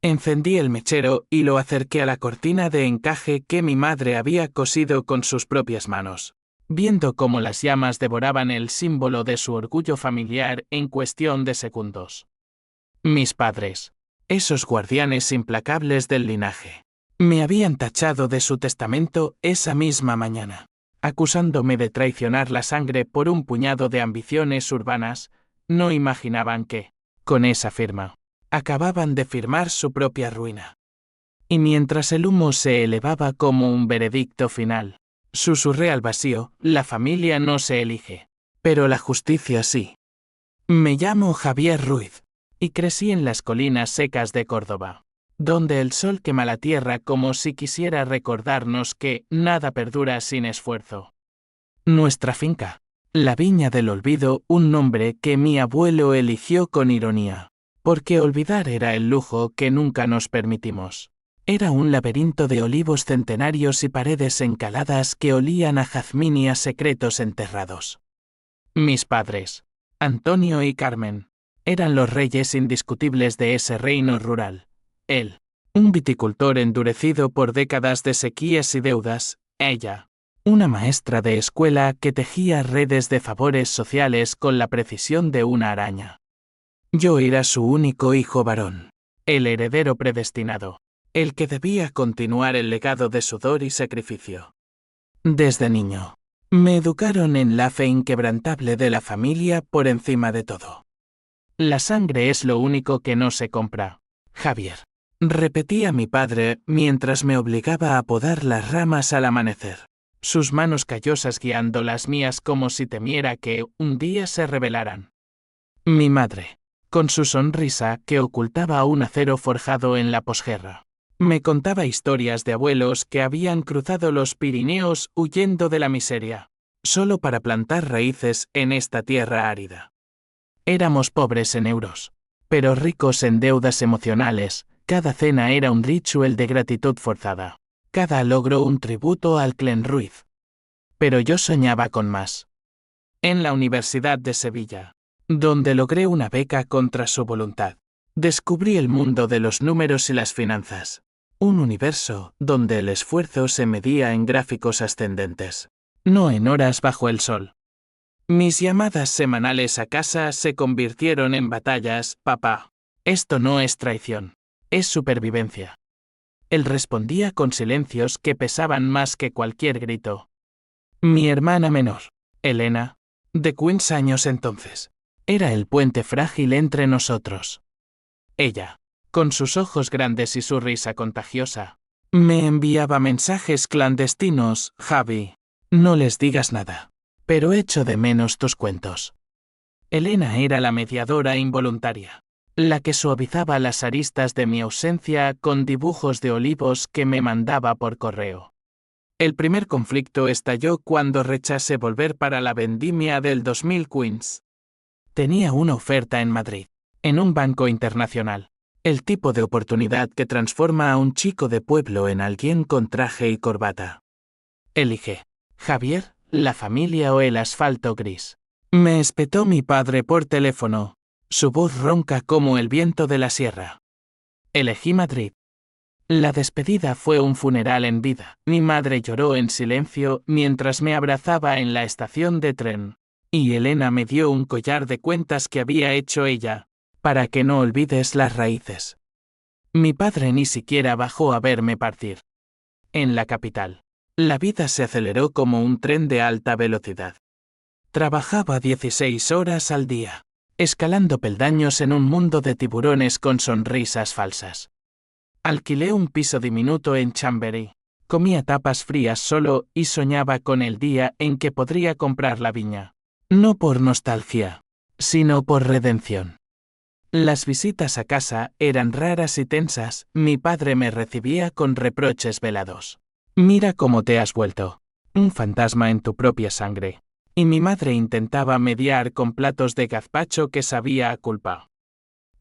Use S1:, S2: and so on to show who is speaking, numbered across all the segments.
S1: Encendí el mechero y lo acerqué a la cortina de encaje que mi madre había cosido con sus propias manos, viendo cómo las llamas devoraban el símbolo de su orgullo familiar en cuestión de segundos. Mis padres, esos guardianes implacables del linaje, me habían tachado de su testamento esa misma mañana, acusándome de traicionar la sangre por un puñado de ambiciones urbanas. No imaginaban que, con esa firma, acababan de firmar su propia ruina. Y mientras el humo se elevaba como un veredicto final, susurré al vacío: la familia no se elige, pero la justicia sí. Me llamo Javier Ruiz, y crecí en las colinas secas de Córdoba, donde el sol quema la tierra como si quisiera recordarnos que nada perdura sin esfuerzo. Nuestra finca, la Viña del Olvido, un nombre que mi abuelo eligió con ironía, porque olvidar era el lujo que nunca nos permitimos. Era un laberinto de olivos centenarios y paredes encaladas que olían a jazmín y a secretos enterrados. Mis padres, Antonio y Carmen, eran los reyes indiscutibles de ese reino rural. Él, un viticultor endurecido por décadas de sequías y deudas; ella, una maestra de escuela que tejía redes de favores sociales con la precisión de una araña. Yo era su único hijo varón, el heredero predestinado, el que debía continuar el legado de sudor y sacrificio. Desde niño, me educaron en la fe inquebrantable de la familia por encima de todo. La sangre es lo único que no se compra, Javier, repetía mi padre mientras me obligaba a podar las ramas al amanecer, sus manos callosas guiando las mías como si temiera que un día se rebelaran. Mi madre, con su sonrisa que ocultaba un acero forjado en la posguerra, me contaba historias de abuelos que habían cruzado los Pirineos huyendo de la miseria, solo para plantar raíces en esta tierra árida. Éramos pobres en euros, pero ricos en deudas emocionales. Cada cena era un ritual de gratitud forzada, cada logro un tributo al clan Ruiz. Pero yo soñaba con más. En la Universidad de Sevilla, donde logré una beca contra su voluntad, descubrí el mundo de los números y las finanzas, un universo donde el esfuerzo se medía en gráficos ascendentes, no en horas bajo el sol. Mis llamadas semanales a casa se convirtieron en batallas: papá, esto no es traición, es supervivencia. Él respondía con silencios que pesaban más que cualquier grito. Mi hermana menor, Elena, de 15 años entonces, era el puente frágil entre nosotros. Ella, con sus ojos grandes y su risa contagiosa, me enviaba mensajes clandestinos: Javi, no les digas nada, pero echo de menos tus cuentos. Elena era la mediadora involuntaria, la que suavizaba las aristas de mi ausencia con dibujos de olivos que me mandaba por correo. El primer conflicto estalló cuando rechacé volver para la vendimia del 2015. Tenía una oferta en Madrid, en un banco internacional, el tipo de oportunidad que transforma a un chico de pueblo en alguien con traje y corbata. Elige, Javier, la familia o el asfalto gris. Me espetó mi padre por teléfono, su voz ronca como el viento de la sierra. Elegí Madrid. La despedida fue un funeral en vida. Mi madre lloró en silencio mientras me abrazaba en la estación de tren, y Elena me dio un collar de cuentas que había hecho ella, para que no olvides las raíces. Mi padre ni siquiera bajó a verme partir. En la capital, la vida se aceleró como un tren de alta velocidad. Trabajaba 16 horas al día, escalando peldaños en un mundo de tiburones con sonrisas falsas. Alquilé un piso diminuto en Chamberí, comía tapas frías solo y soñaba con el día en que podría comprar la viña. No por nostalgia, sino por redención. Las visitas a casa eran raras y tensas. Mi padre me recibía con reproches velados. Mira cómo te has vuelto, un fantasma en tu propia sangre. Y mi madre intentaba mediar con platos de gazpacho que sabía a culpa.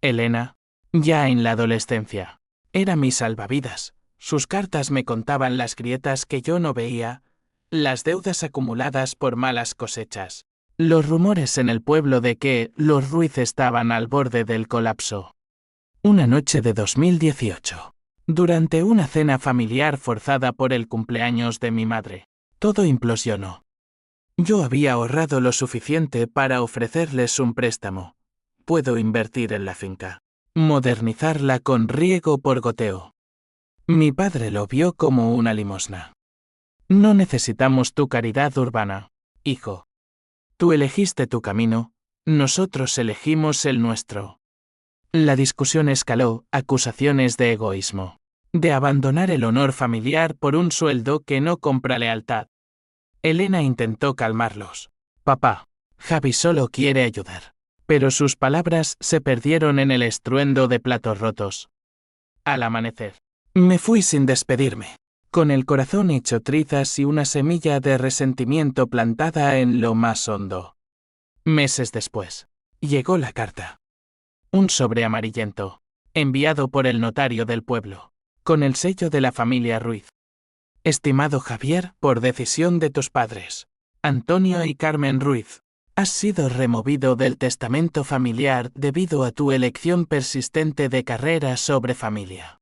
S1: Elena, ya en la adolescencia, era mi salvavidas. Sus cartas me contaban las grietas que yo no veía, las deudas acumuladas por malas cosechas, los rumores en el pueblo de que los Ruiz estaban al borde del colapso. Una noche de 2018. Durante una cena familiar forzada por el cumpleaños de mi madre, todo implosionó. Yo había ahorrado lo suficiente para ofrecerles un préstamo. Puedo invertir en la finca. Modernizarla con riego por goteo. Mi padre lo vio como una limosna. No necesitamos tu caridad urbana, hijo. Tú elegiste tu camino, nosotros elegimos el nuestro. La discusión escaló, acusaciones de egoísmo. De abandonar el honor familiar por un sueldo que no compra lealtad. Elena intentó calmarlos. Papá, Javi solo quiere ayudar. Pero sus palabras se perdieron en el estruendo de platos rotos. Al amanecer, me fui sin despedirme, con el corazón hecho trizas y una semilla de resentimiento plantada en lo más hondo. Meses después, llegó la carta. Un sobre amarillento, enviado por el notario del pueblo, con el sello de la familia Ruiz. Estimado Javier, por decisión de tus padres, Antonio y Carmen Ruiz, has sido removido del testamento familiar debido a tu elección persistente de carrera sobre familia.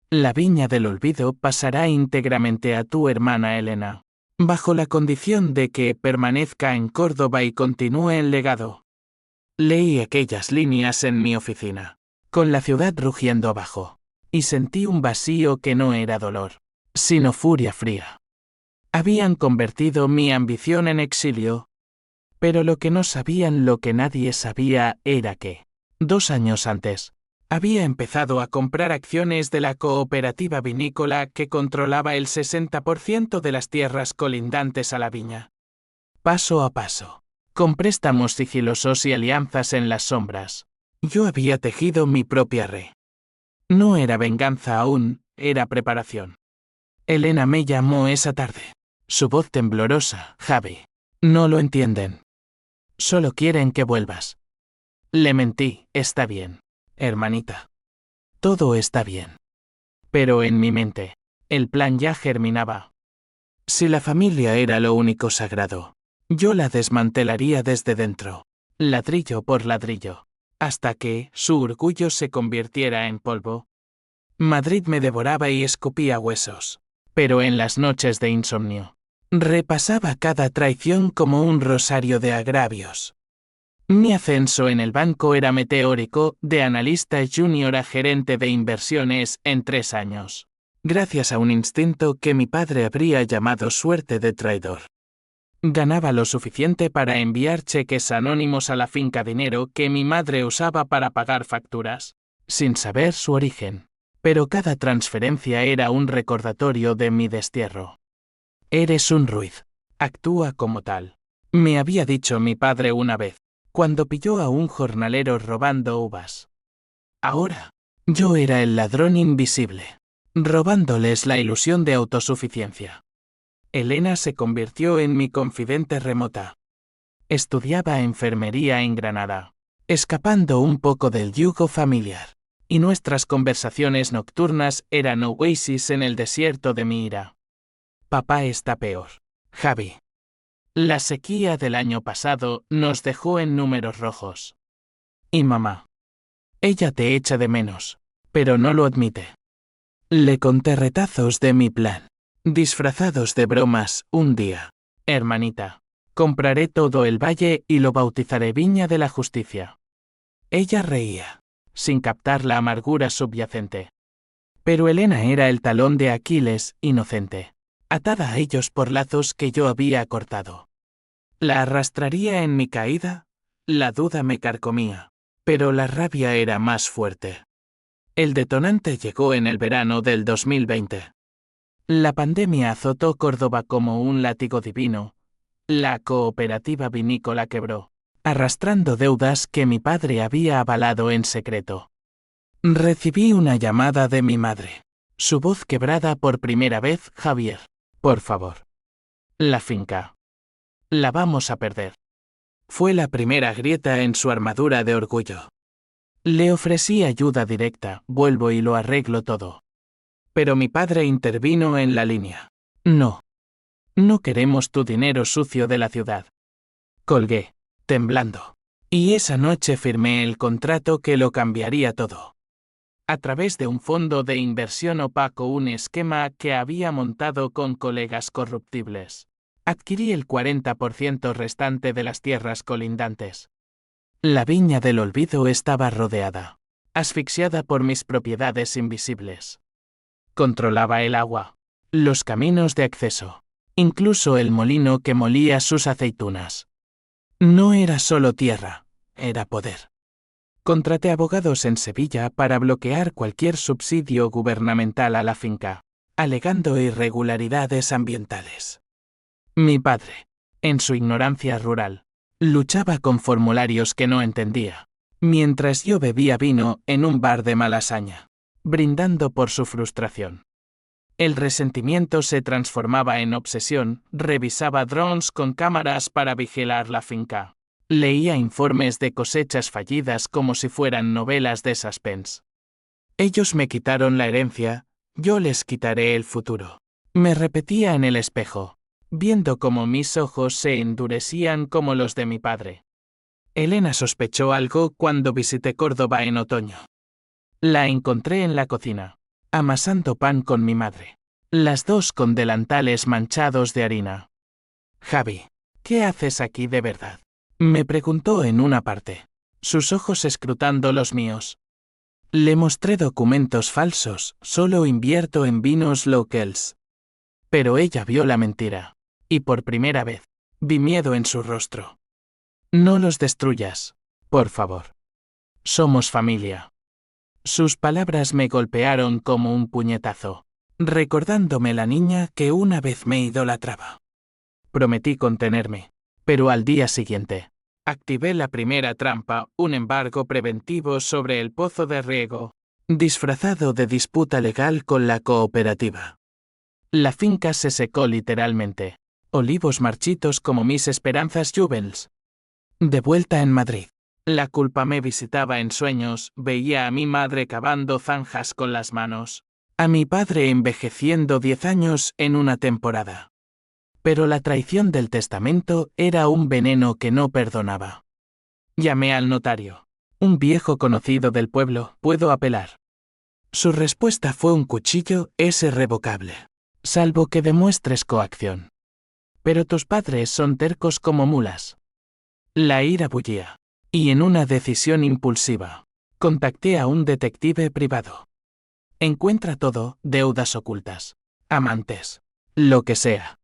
S1: La viña del olvido pasará íntegramente a tu hermana Elena, bajo la condición de que permanezca en Córdoba y continúe el legado. Leí aquellas líneas en mi oficina, con la ciudad rugiendo abajo, y sentí un vacío que no era dolor, sino furia fría. Habían convertido mi ambición en exilio, pero lo que no sabían, lo que nadie sabía, era que, 2 años antes, había empezado a comprar acciones de la cooperativa vinícola que controlaba el 60% de las tierras colindantes a la viña. Paso a paso, con préstamos sigilosos y alianzas en las sombras, yo había tejido mi propia red. No era venganza aún, era preparación. Elena me llamó esa tarde. Su voz temblorosa. Javi, no lo entienden. Solo quieren que vuelvas. Le mentí, está bien, hermanita. Todo está bien. Pero en mi mente, el plan ya germinaba. Si la familia era lo único sagrado, yo la desmantelaría desde dentro, ladrillo por ladrillo, hasta que su orgullo se convirtiera en polvo. Madrid me devoraba y escupía huesos, pero en las noches de insomnio, repasaba cada traición como un rosario de agravios. Mi ascenso en el banco era meteórico, de analista junior a gerente de inversiones en 3 años, gracias a un instinto que mi padre habría llamado suerte de traidor. Ganaba lo suficiente para enviar cheques anónimos a la finca, dinero que mi madre usaba para pagar facturas, sin saber su origen, pero cada transferencia era un recordatorio de mi destierro. Eres un Ruiz, actúa como tal, me había dicho mi padre una vez, cuando pilló a un jornalero robando uvas. Ahora, yo era el ladrón invisible, robándoles la ilusión de autosuficiencia. Elena se convirtió en mi confidente remota. Estudiaba enfermería en Granada, escapando un poco del yugo familiar, y nuestras conversaciones nocturnas eran oasis en el desierto de mi ira. Papá está peor, Javi. La sequía del año pasado nos dejó en números rojos. Y mamá. Ella te echa de menos, pero no lo admite. Le conté retazos de mi plan, disfrazados de bromas. Un día, hermanita, compraré todo el valle y lo bautizaré Viña de la Justicia. Ella reía, sin captar la amargura subyacente. Pero Elena era el talón de Aquiles, inocente, atada a ellos por lazos que yo había cortado. ¿La arrastraría en mi caída? La duda me carcomía, pero la rabia era más fuerte. El detonante llegó en el verano del 2020. La pandemia azotó Córdoba como un látigo divino. La cooperativa vinícola quebró, arrastrando deudas que mi padre había avalado en secreto. Recibí una llamada de mi madre. Su voz quebrada por primera vez. Javier, por favor. La finca. La vamos a perder. Fue la primera grieta en su armadura de orgullo. Le ofrecí ayuda directa, vuelvo y lo arreglo todo. Pero mi padre intervino en la línea. No. No queremos tu dinero sucio de la ciudad. Colgué, temblando. Y esa noche firmé el contrato que lo cambiaría todo. a través de un fondo de inversión opaco, un esquema que había montado con colegas corruptibles. Adquirí el 40% restante de las tierras colindantes. La viña del olvido estaba rodeada, asfixiada por mis propiedades invisibles. Controlaba el agua, los caminos de acceso, incluso el molino que molía sus aceitunas. No era solo tierra, era poder. Contraté abogados en Sevilla para bloquear cualquier subsidio gubernamental a la finca, alegando irregularidades ambientales. Mi padre, en su ignorancia rural, luchaba con formularios que no entendía, mientras yo bebía vino en un bar de Malasaña, brindando por su frustración. El resentimiento se transformaba en obsesión, revisaba drones con cámaras para vigilar la finca. Leía informes de cosechas fallidas como si fueran novelas de suspense. Ellos me quitaron la herencia, yo les quitaré el futuro. Me repetía en el espejo, viendo cómo mis ojos se endurecían como los de mi padre. Elena sospechó algo cuando visité Córdoba en otoño. La encontré en la cocina, amasando pan con mi madre. Las dos con delantales manchados de harina. Javi, ¿qué haces aquí de verdad?, me preguntó en una parte, sus ojos escrutando los míos. Le mostré documentos falsos, solo invierto en vinos locals. Pero ella vio la mentira, y por primera vez, vi miedo en su rostro. No los destruyas, por favor. Somos familia. Sus palabras me golpearon como un puñetazo, recordándome la niña que una vez me idolatraba. Prometí contenerme, pero al día siguiente, activé la primera trampa, un embargo preventivo sobre el pozo de riego, disfrazado de disputa legal con la cooperativa. La finca se secó literalmente, olivos marchitos como mis esperanzas juvens. De vuelta en Madrid, la culpa me visitaba en sueños, veía a mi madre cavando zanjas con las manos, a mi padre envejeciendo 10 años en una temporada. Pero la traición del testamento era un veneno que no perdonaba. Llamé al notario, un viejo conocido del pueblo, ¿puedo apelar? Su respuesta fue un cuchillo, es irrevocable, salvo que demuestres coacción. Pero tus padres son tercos como mulas. La ira bullía, y en una decisión impulsiva, contacté a un detective privado. Encuentra todo, deudas ocultas, amantes, lo que sea.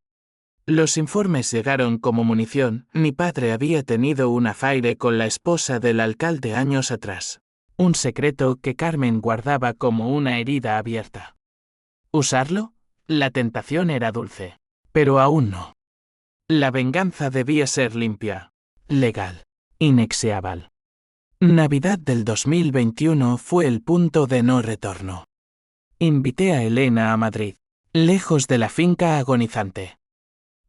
S1: Los informes llegaron como munición. Mi padre había tenido un affaire con la esposa del alcalde años atrás. Un secreto que Carmen guardaba como una herida abierta. ¿Usarlo? La tentación era dulce, pero aún no. La venganza debía ser limpia, legal, inexeable. Navidad del 2021 fue el punto de no retorno. Invité a Elena a Madrid, lejos de la finca agonizante.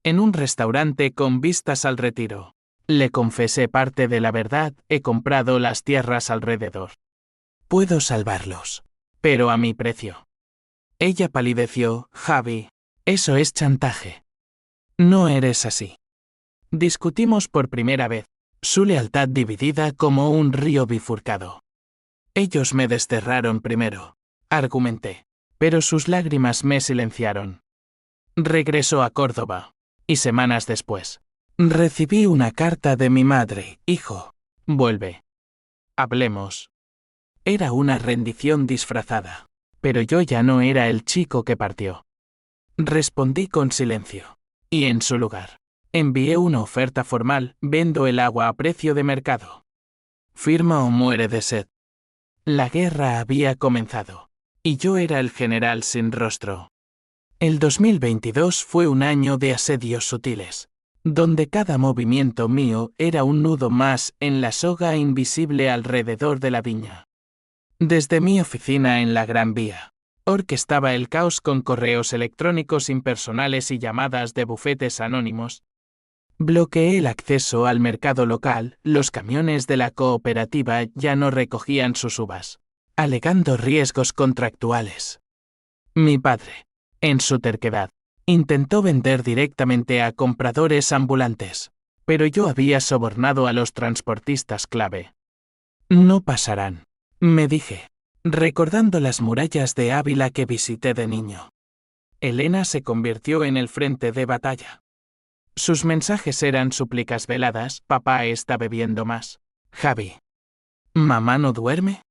S1: En un restaurante con vistas al retiro. Le confesé parte de la verdad, he comprado las tierras alrededor. Puedo salvarlos, pero a mi precio. Ella palideció, Javi, eso es chantaje. No eres así. Discutimos por primera vez, su lealtad dividida como un río bifurcado. Ellos me desterraron primero, argumenté, pero sus lágrimas me silenciaron. Regresó a Córdoba. Y semanas después, recibí una carta de mi madre, hijo, vuelve. Hablemos. Era una rendición disfrazada, pero yo ya no era el chico que partió. Respondí con silencio, y en su lugar, envié una oferta formal, vendo el agua a precio de mercado. Firma o muere de sed. La guerra había comenzado, y yo era el general sin rostro. El 2022 fue un año de asedios sutiles, donde cada movimiento mío era un nudo más en la soga invisible alrededor de la viña. Desde mi oficina en la Gran Vía, orquestaba el caos con correos electrónicos impersonales y llamadas de bufetes anónimos. Bloqueé el acceso al mercado local, los camiones de la cooperativa ya no recogían sus uvas, alegando riesgos contractuales. Mi padre, en su terquedad, intentó vender directamente a compradores ambulantes, pero yo había sobornado a los transportistas clave. No pasarán, me dije. recordando las murallas de Ávila que visité de niño. Elena se convirtió en el frente de batalla. Sus mensajes eran súplicas veladas: papá está bebiendo más. Javi. ¿Mamá no duerme?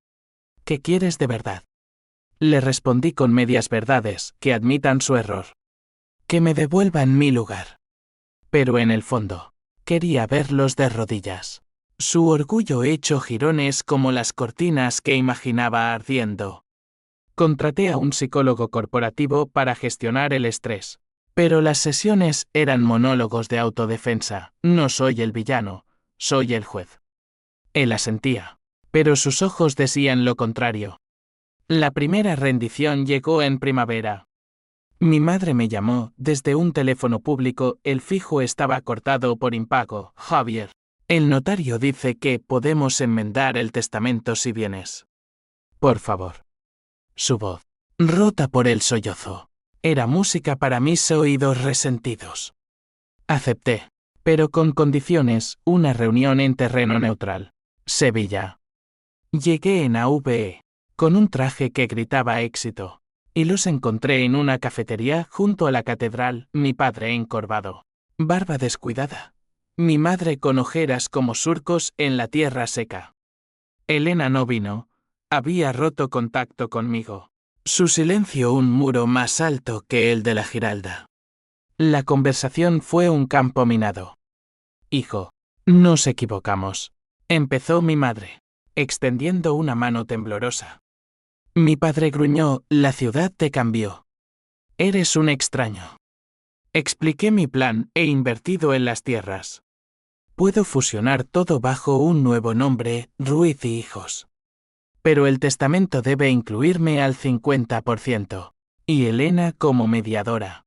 S1: ¿Qué quieres de verdad? Le respondí con medias verdades: que admitan su error. Que me devuelvan mi lugar. Pero en el fondo, quería verlos de rodillas. Su orgullo hecho jirones como las cortinas que imaginaba ardiendo. Contraté a un psicólogo corporativo para gestionar el estrés. Pero las sesiones eran monólogos de autodefensa: no soy el villano, soy el juez. Él asentía, pero sus ojos decían lo contrario. La primera rendición llegó en primavera. Mi madre me llamó desde un teléfono público: el fijo estaba cortado por impago. Javier, el notario dice que podemos enmendar el testamento si vienes. Por favor. Su voz, rota por el sollozo, era música para mis oídos resentidos. Acepté, pero con condiciones: una reunión en terreno neutral. Sevilla. Llegué en AVE, con un traje que gritaba éxito, y los encontré en una cafetería junto a la catedral: mi padre encorvado, barba descuidada, mi madre con ojeras como surcos en la tierra seca. Elena no vino, había roto contacto conmigo. Su silencio un muro más alto que el de la Giralda. La conversación fue un campo minado. Hijo, nos equivocamos, empezó mi madre, extendiendo una mano temblorosa. Mi padre gruñó: la ciudad te cambió. Eres un extraño. Expliqué mi plan: he invertido en las tierras. Puedo fusionar todo bajo un nuevo nombre: Ruiz y Hijos. Pero el testamento debe incluirme al 50%. Y Elena como mediadora.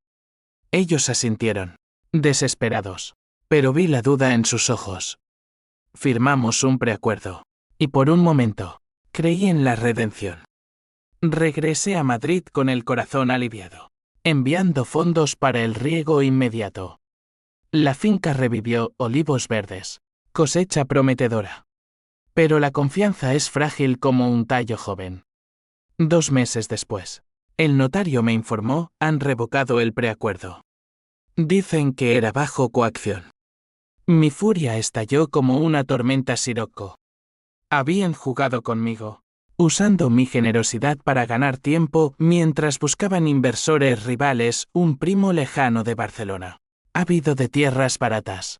S1: Ellos asintieron, desesperados. Pero vi la duda en sus ojos. Firmamos un preacuerdo. Y por un momento, creí en la redención. Regresé a Madrid con el corazón aliviado, enviando fondos para el riego inmediato. La finca revivió: olivos verdes, cosecha prometedora. Pero la confianza es frágil como un tallo joven. 2 meses después, el notario me informó: han revocado el preacuerdo. Dicen que era bajo coacción. Mi furia estalló como una tormenta sirocco. Habían jugado conmigo, usando mi generosidad para ganar tiempo mientras buscaban inversores rivales: un primo lejano de Barcelona, ávido de tierras baratas.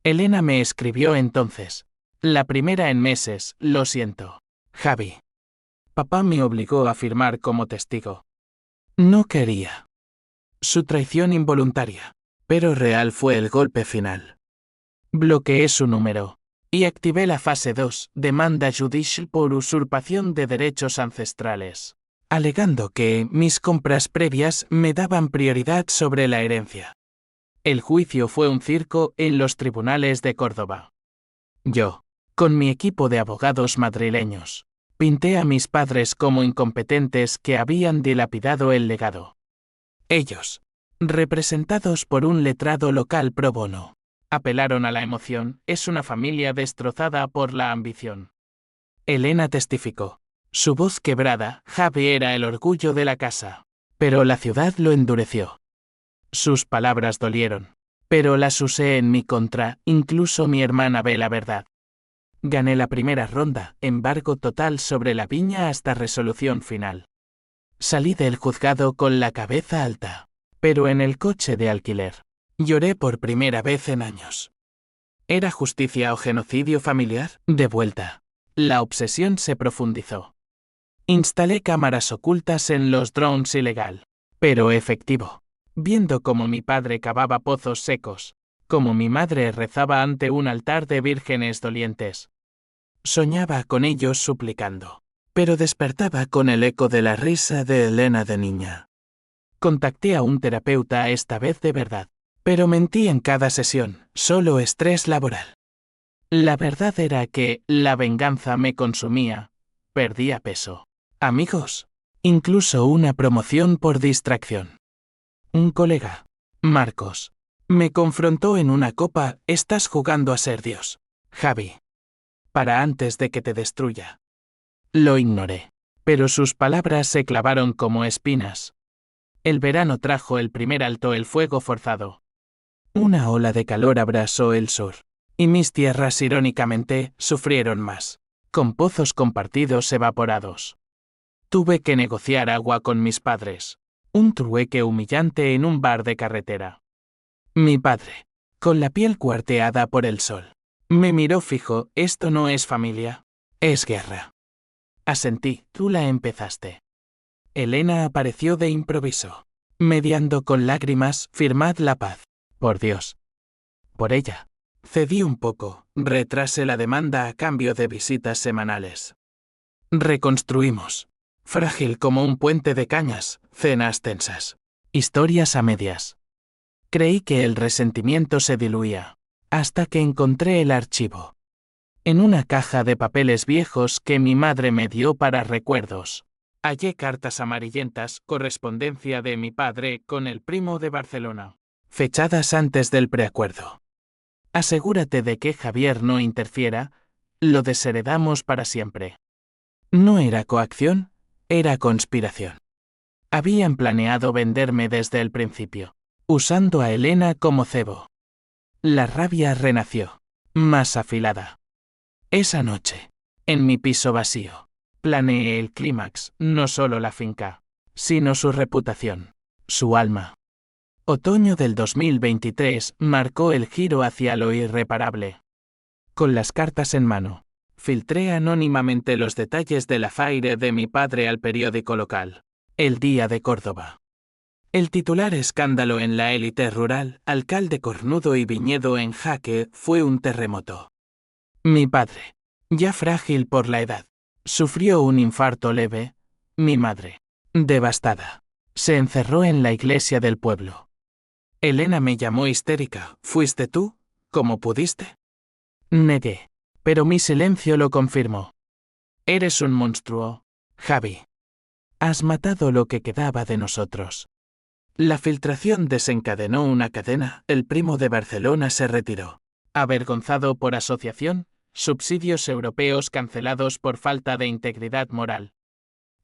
S1: Elena me escribió entonces, la primera en meses: lo siento, Javi. Papá me obligó a firmar como testigo. No quería. Su traición involuntaria, pero real, fue el golpe final. Bloqueé su número y activé la fase 2, demanda judicial por usurpación de derechos ancestrales, alegando que mis compras previas me daban prioridad sobre la herencia. El juicio fue un circo en los tribunales de Córdoba. Yo, con mi equipo de abogados madrileños, pinté a mis padres como incompetentes que habían dilapidado el legado. Ellos, representados por un letrado local pro bono, apelaron a la emoción: es una familia destrozada por la ambición. Elena testificó, su voz quebrada: Javi era el orgullo de la casa, pero la ciudad lo endureció. Sus palabras dolieron, pero las usé en mi contra: incluso mi hermana ve la verdad. Gané la primera ronda, embargo total sobre la viña hasta resolución final. Salí del juzgado con la cabeza alta, pero en el coche de alquiler lloré por primera vez en años. ¿Era justicia o genocidio familiar? De vuelta, la obsesión se profundizó. Instalé cámaras ocultas en los drones: ilegal, pero efectivo. Viendo cómo mi padre cavaba pozos secos, cómo mi madre rezaba ante un altar de vírgenes dolientes. Soñaba con ellos suplicando, pero despertaba con el eco de la risa de Elena de niña. Contacté a un terapeuta, esta vez de verdad, pero mentí en cada sesión: solo estrés laboral. La verdad era que la venganza me consumía, perdía peso, amigos, incluso una promoción por distracción. Un colega, Marcos, me confrontó en una copa: estás jugando a ser Dios, Javi. Para antes de que te destruya. Lo ignoré. pero sus palabras se clavaron como espinas. El verano trajo el primer alto el fuego forzado. Una ola de calor abrasó el sur, y mis tierras irónicamente sufrieron más, con pozos compartidos evaporados. Tuve que negociar agua con mis padres, un trueque humillante en un bar de carretera. Mi padre, con la piel cuarteada por el sol, me miró fijo. Esto no es familia, es guerra. Asentí, tú la empezaste. Elena apareció de improviso, mediando con lágrimas, firmad la paz, por Dios. Por ella. Cedí un poco, retrasé la demanda a cambio de visitas semanales. Reconstruimos. Frágil como un puente de cañas, cenas tensas. Historias a medias. Creí que el resentimiento se diluía, hasta que encontré el archivo. En una caja de papeles viejos que mi madre me dio para recuerdos, hallé cartas amarillentas, correspondencia de mi padre con el primo de Barcelona, fechadas antes del preacuerdo. Asegúrate de que Javier no interfiera, lo desheredamos para siempre. No era coacción, era conspiración. Habían planeado venderme desde el principio, usando a Elena como cebo. La rabia renació, más afilada. Esa noche, en mi piso vacío, planeé el clímax, no solo la finca, sino su reputación, su alma. Otoño del 2023 marcó el giro hacia lo irreparable. Con las cartas en mano, filtré anónimamente los detalles del affaire de mi padre al periódico local, El Día de Córdoba. El titular escándalo en la élite rural, alcalde cornudo y viñedo en jaque, fue un terremoto. Mi padre, ya frágil por la edad, sufrió un infarto leve. Mi madre, devastada, se encerró en la iglesia del pueblo. Elena me llamó histérica. ¿Fuiste tú? ¿Cómo pudiste? Negué, pero mi silencio lo confirmó. Eres un monstruo, Javi. Has matado lo que quedaba de nosotros. La filtración desencadenó una cadena. El primo de Barcelona se retiró, avergonzado por asociación, subsidios europeos cancelados por falta de integridad moral.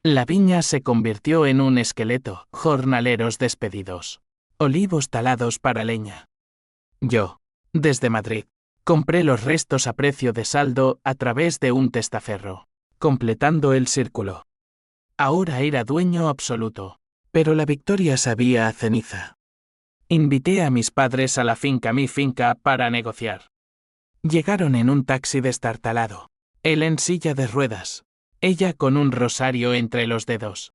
S1: La viña se convirtió en un esqueleto, jornaleros despedidos. Olivos talados para leña. Yo, desde Madrid, compré los restos a precio de saldo a través de un testaferro, completando el círculo. Ahora era dueño absoluto, pero la victoria sabía a ceniza. Invité a mis padres a la finca Mi Finca para negociar. Llegaron en un taxi destartalado, él en silla de ruedas, ella con un rosario entre los dedos.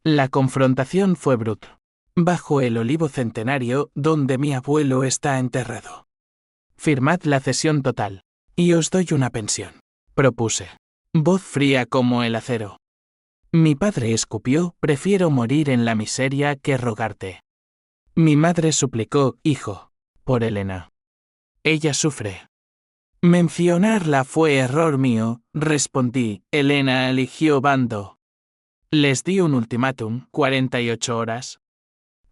S1: La confrontación fue brutal. Bajo el olivo centenario donde mi abuelo está enterrado. Firmad la cesión total, y os doy una pensión, propuse. Voz fría como el acero. Mi padre escupió, prefiero morir en la miseria que rogarte. Mi madre suplicó, hijo, por Elena. Ella sufre. Mencionarla fue error mío, respondí. Elena eligió bando. Les di un ultimátum, 48 horas.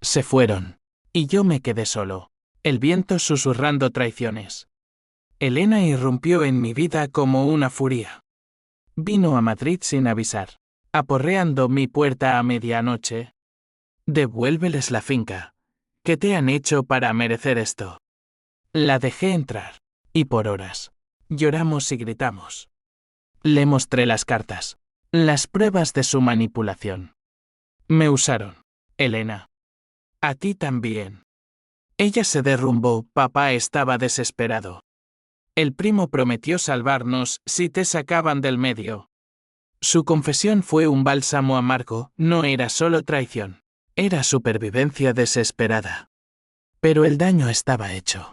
S1: Se fueron, y yo me quedé solo, el viento susurrando traiciones. Elena irrumpió en mi vida como una furia. Vino a Madrid sin avisar, aporreando mi puerta a medianoche. Devuélveles la finca. ¿Qué te han hecho para merecer esto? La dejé entrar, y por horas, lloramos y gritamos. Le mostré las cartas, las pruebas de su manipulación. Me usaron, Elena. A ti también. Ella se derrumbó, papá estaba desesperado. El primo prometió salvarnos si te sacaban del medio. Su confesión fue un bálsamo amargo, no era solo traición, era supervivencia desesperada. Pero el daño estaba hecho.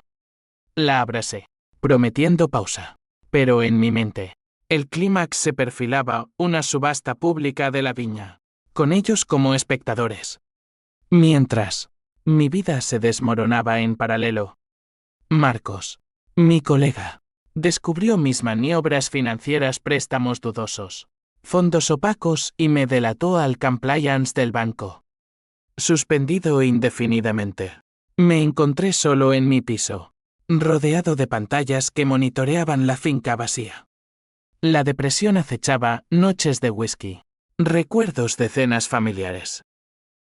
S1: La abracé, prometiendo pausa. Pero en mi mente, el clímax se perfilaba, una subasta pública de la viña, con ellos como espectadores. Mientras, mi vida se desmoronaba en paralelo. Marcos, mi colega, descubrió mis maniobras financieras, préstamos dudosos, fondos opacos y me delató al compliance del banco. Suspendido indefinidamente. Me encontré solo en mi piso, rodeado de pantallas que monitoreaban la finca vacía. La depresión acechaba, noches de whisky, Recuerdos de cenas familiares.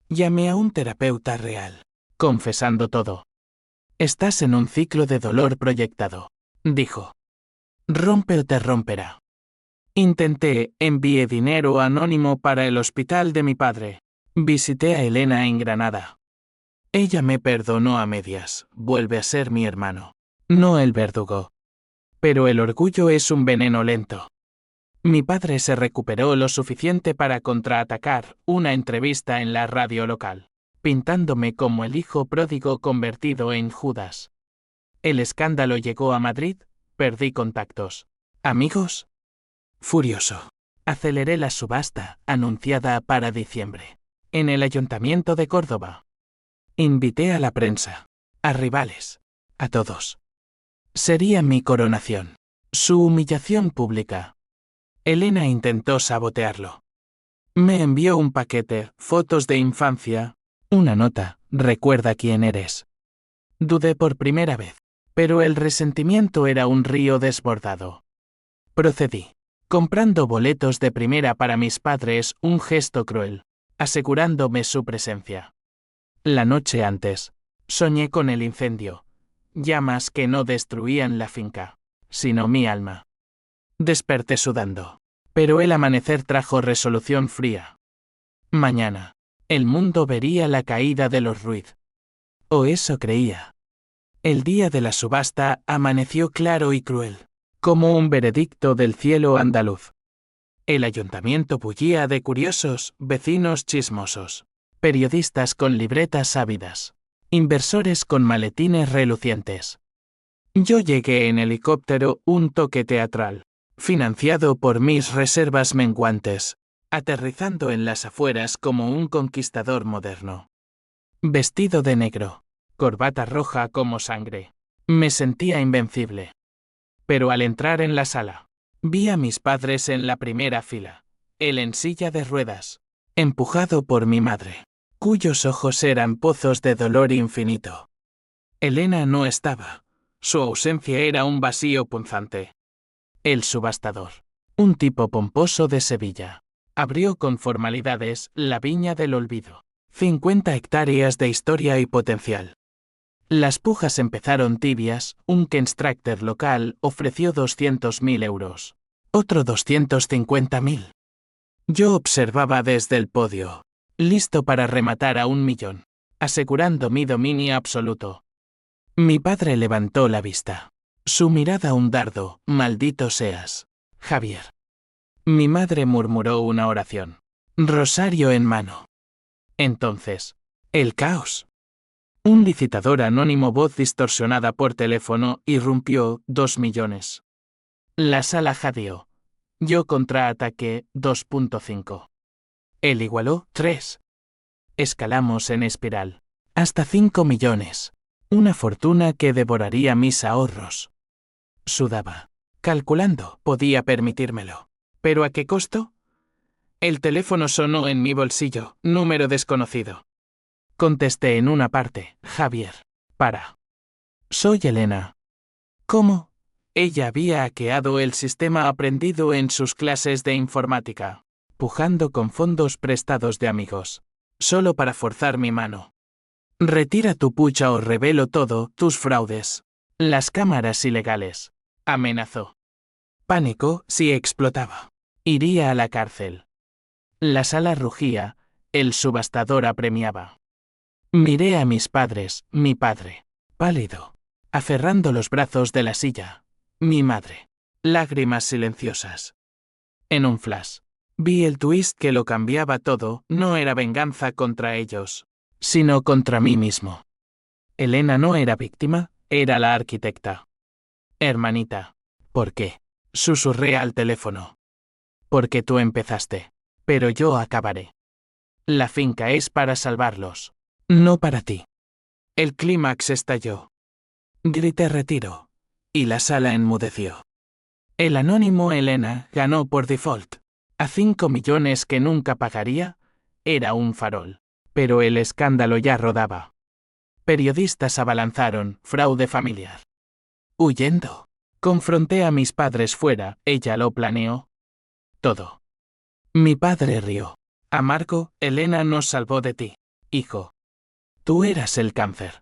S1: Llamé a un terapeuta real, confesando todo. Estás en un ciclo de dolor proyectado, dijo. Rompe o te romperá. Envié dinero anónimo para el hospital de mi padre. Visité a Elena en Granada. Ella me perdonó a medias, vuelve a ser mi hermano, no el verdugo. Pero el orgullo es un veneno lento. Mi padre se recuperó lo suficiente para contraatacar una entrevista en la radio local, pintándome como el hijo pródigo convertido en Judas. El escándalo llegó a Madrid, perdí contactos. ¿Amigos? Furioso. Aceleré la subasta, anunciada para diciembre, en el Ayuntamiento de Córdoba. Invité a la prensa, a rivales, a todos. Sería mi coronación, su humillación pública. Elena intentó sabotearlo. Me envió un paquete, fotos de infancia, una nota, recuerda quién eres. Dudé por primera vez, pero el resentimiento era un río desbordado. Procedí, comprando boletos de primera para mis padres, un gesto cruel, asegurándome su presencia. La noche antes, soñé con el incendio, llamas que no destruían la finca, sino mi alma. Desperté sudando, pero el amanecer trajo resolución fría. Mañana, el mundo vería la caída de los Ruiz. O eso creía. El día de la subasta amaneció claro y cruel, como un veredicto del cielo andaluz. El ayuntamiento bullía de curiosos, vecinos chismosos, periodistas con libretas ávidas, inversores con maletines relucientes. Yo llegué en helicóptero, un toque teatral, financiado por mis reservas menguantes, aterrizando en las afueras como un conquistador moderno. Vestido de negro, corbata roja como sangre, me sentía invencible. Pero al entrar en la sala, vi a mis padres en la primera fila, él en silla de ruedas, empujado por mi madre, cuyos ojos eran pozos de dolor infinito. Elena no estaba, su ausencia era un vacío punzante. El subastador, un tipo pomposo de Sevilla, abrió con formalidades la Viña del Olvido, 50 hectáreas de historia y potencial. Las pujas empezaron tibias, un Kenstracter local ofreció 200.000 euros, otro 250.000. Yo observaba desde el podio, listo para rematar a 1.000.000, asegurando mi dominio absoluto. Mi padre levantó la vista. Su mirada un dardo, maldito seas, Javier. Mi madre murmuró una oración. Rosario en mano. Entonces, el caos. Un licitador anónimo, voz distorsionada por teléfono, irrumpió, 2 millones. La sala jadeó. Yo contraataqué, 2.5. Él igualó, 3. Escalamos en espiral. Hasta 5 millones. Una fortuna que devoraría mis ahorros. Sudaba. Calculando, podía permitírmelo. ¿Pero a qué costo? El teléfono sonó en mi bolsillo, número desconocido. Contesté en una parte, Javier. Para. Soy Elena. ¿Cómo? Ella había hackeado el sistema aprendido en sus clases de informática, pujando con fondos prestados de amigos, solo para forzar mi mano. Retira tu pucha o revelo todo, tus fraudes. Las cámaras ilegales. Amenazó. Pánico, si explotaba. Iría a la cárcel. La sala rugía, el subastador apremiaba. Miré a mis padres, mi padre, pálido, aferrando los brazos de la silla, mi madre, lágrimas silenciosas. En un flash, vi el twist que lo cambiaba todo, no era venganza contra ellos, sino contra mí mismo. Elena no era víctima, era la arquitecta. Hermanita, ¿por qué? Susurré al teléfono. Porque tú empezaste, pero yo acabaré. La finca es para salvarlos, no para ti. El clímax estalló. Grité retiro, y la sala enmudeció. El anónimo Elena ganó por default. A 5 millones que nunca pagaría, era un farol. Pero el escándalo ya rodaba. Periodistas abalanzaron, fraude familiar. Huyendo. Confronté a mis padres fuera, ella lo planeó. Todo. Mi padre rió. Amargo, Elena nos salvó de ti, hijo. Tú eras el cáncer.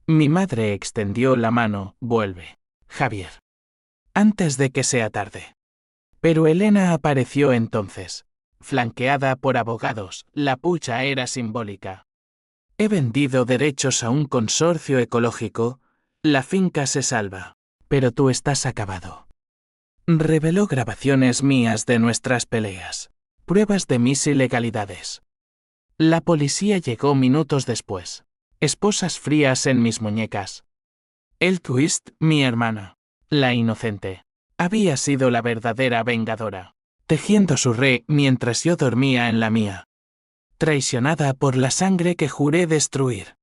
S1: Mi madre extendió la mano. Vuelve, Javier. Antes de que sea tarde. Pero Elena apareció entonces. Flanqueada por abogados, la pucha era simbólica. He vendido derechos a un consorcio ecológico. La finca se salva. Pero tú estás acabado. Reveló grabaciones mías de nuestras peleas. Pruebas de mis ilegalidades. La policía llegó minutos después. Esposas frías en mis muñecas. El Twist, mi hermana, la inocente, había sido la verdadera vengadora, tejiendo su red mientras yo dormía en la mía. Traicionada por la sangre que juré destruir.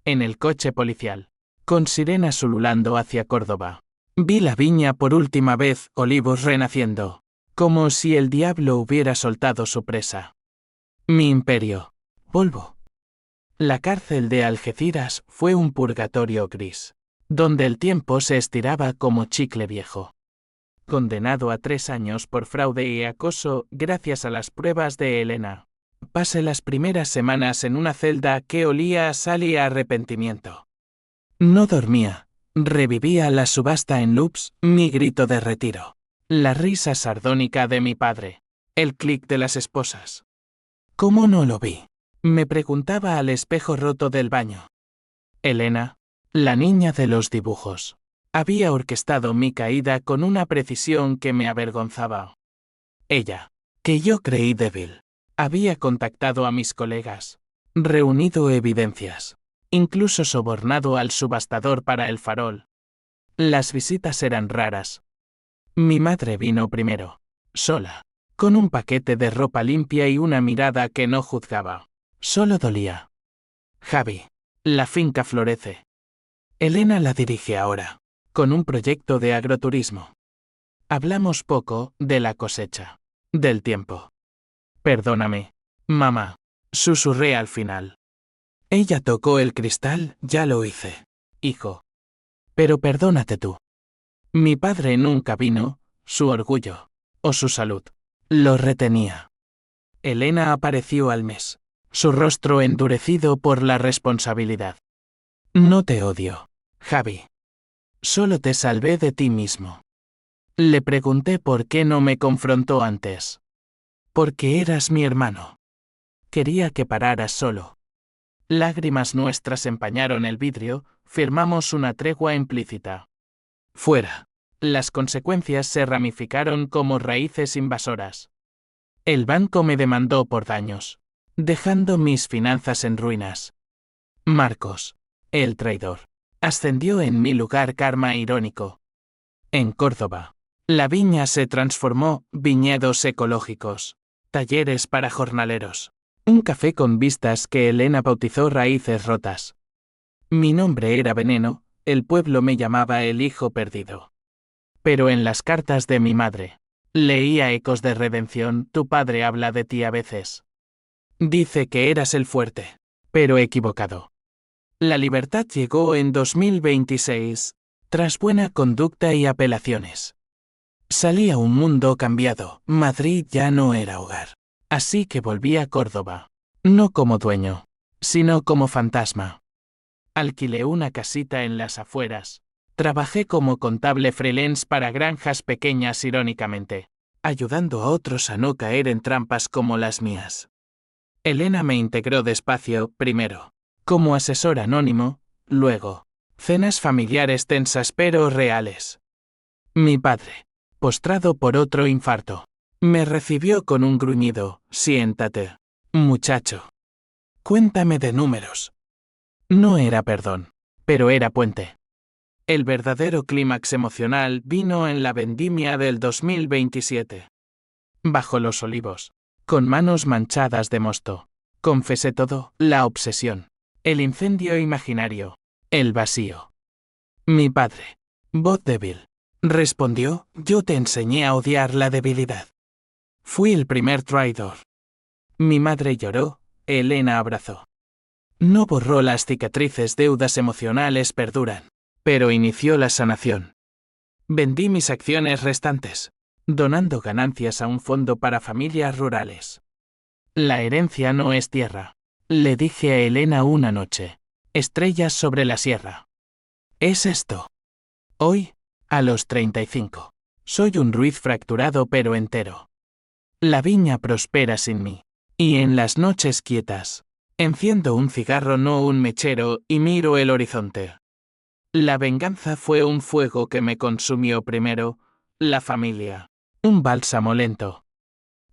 S1: En el coche policial, con sirenas ululando hacia Córdoba, vi la viña por última vez, olivos renaciendo, como si el diablo hubiera soltado su presa. Mi imperio, polvo. La cárcel de Algeciras fue un purgatorio gris, donde el tiempo se estiraba como chicle viejo. Condenado a 3 años por fraude y acoso gracias a las pruebas de Elena. Pasé las primeras semanas en una celda que olía a sal y a arrepentimiento. No dormía. Revivía la subasta en loops, mi grito de retiro. La risa sardónica de mi padre. El clic de las esposas. ¿Cómo no lo vi? Me preguntaba al espejo roto del baño. Elena, la niña de los dibujos, había orquestado mi caída con una precisión que me avergonzaba. Ella, que yo creí débil, había contactado a mis colegas, reunido evidencias, incluso sobornado al subastador para el farol. Las visitas eran raras. Mi madre vino primero, sola, con un paquete de ropa limpia y una mirada que no juzgaba. Solo dolía. Javi, la finca florece. Elena la dirige ahora, con un proyecto de agroturismo. Hablamos poco de la cosecha, del tiempo. Perdóname, mamá, susurré al final. Ella tocó el cristal, ya lo hice, hijo. Pero perdónate tú. Mi padre nunca vino, su orgullo, o su salud, lo retenía. Elena apareció al mes. Su rostro endurecido por la responsabilidad. No te odio, Javi. Solo te salvé de ti mismo. Le pregunté por qué no me confrontó antes. Porque eras mi hermano. Quería que pararas solo. Lágrimas nuestras empañaron el vidrio, firmamos una tregua implícita. Fuera. Las consecuencias se ramificaron como raíces invasoras. El banco me demandó por daños, dejando mis finanzas en ruinas. Marcos, el traidor, ascendió en mi lugar karma irónico. En Córdoba, la viña se transformó, viñedos ecológicos, talleres para jornaleros, un café con vistas que Elena bautizó Raíces Rotas. Mi nombre era veneno, el pueblo me llamaba el hijo perdido. Pero en las cartas de mi madre, leía ecos de redención, tu padre habla de ti a veces. Dice que eras el fuerte, pero equivocado. La libertad llegó en 2026, tras buena conducta y apelaciones. Salí a un mundo cambiado, Madrid ya no era hogar. Así que volví a Córdoba, no como dueño, sino como fantasma. Alquilé una casita en las afueras. Trabajé como contable freelance para granjas pequeñas irónicamente, ayudando a otros a no caer en trampas como las mías. Elena me integró despacio, primero, como asesor anónimo, luego, cenas familiares tensas pero reales. Mi padre, postrado por otro infarto, me recibió con un gruñido, siéntate, muchacho. Cuéntame de números. No era perdón, pero era puente. El verdadero clímax emocional vino en la vendimia del 2027. Bajo los olivos, con manos manchadas de mosto, confesé todo, la obsesión, el incendio imaginario, el vacío. Mi padre, voz débil, respondió, yo te enseñé a odiar la debilidad. Fui el primer traidor. Mi madre lloró, Elena abrazó. No borró las cicatrices, deudas emocionales perduran. Pero inició la sanación. Vendí mis acciones restantes. donando ganancias a un fondo para familias rurales. La herencia no es tierra, le dije a Elena una noche. Estrellas sobre la sierra. Es esto. Hoy, a los 35. Soy un Ruiz fracturado pero entero. La viña prospera sin mí. Y en las noches quietas, enciendo un cigarro no un mechero y miro el horizonte. La venganza fue un fuego que me consumió primero, la familia. Un bálsamo lento.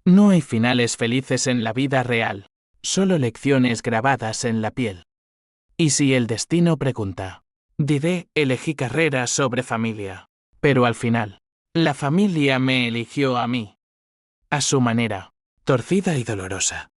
S1: No hay finales felices en la vida real, solo lecciones grabadas en la piel. Y si el destino pregunta, diré, elegí carrera sobre familia. Pero al final, la familia me eligió a mí. A su manera, torcida y dolorosa.